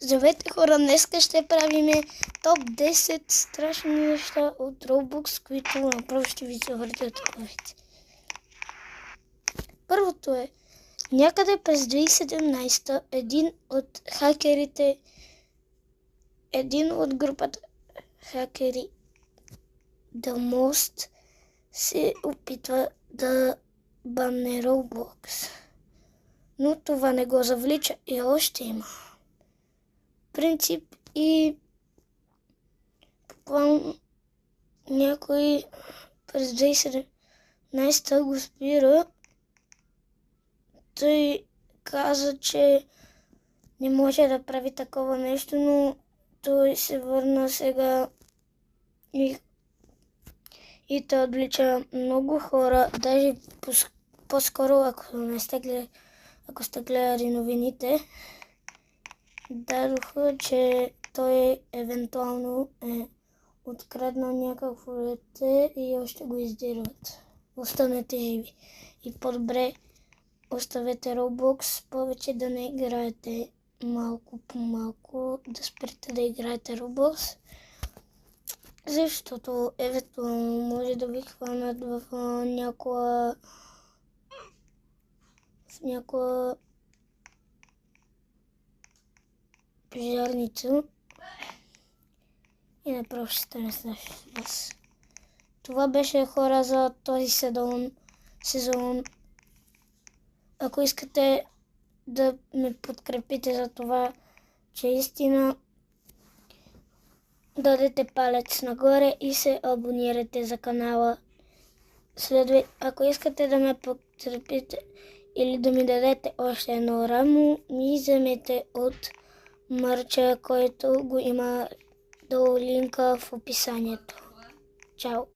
Здравейте хора, днеска ще правим топ 10 страшни неща от Roblox, които направо ще ви завъртят главите. Първото е, някъде през 2017 един от групата хакери The Most се опитва да банне Roblox. Но това не го завлича и още има принцип и буквално някой през 2017 го спира. Той каза, че не може да прави такова нещо, но той се върна сега и той отвлича много хора. Даже по-скоро, ако сте гледали новините, дадоха, че той евентуално е откраднал някакво дете и още го издирват. Останете живи. И по-добре оставете Roblox, повече да не играете малко по малко, да спрете да играете Roblox, защото евентуално може да ви хванат в някоя пожарница и направо ще стане страшно с вас. Това беше хора за този сезон. Ако искате да ме подкрепите за това, че истина, дадете палец нагоре и се абонирайте за канала. Ако искате да ме подкрепите или да ми дадете още едно рамо, ми вземете от мърча, който го има долу линка в описанието. Чао!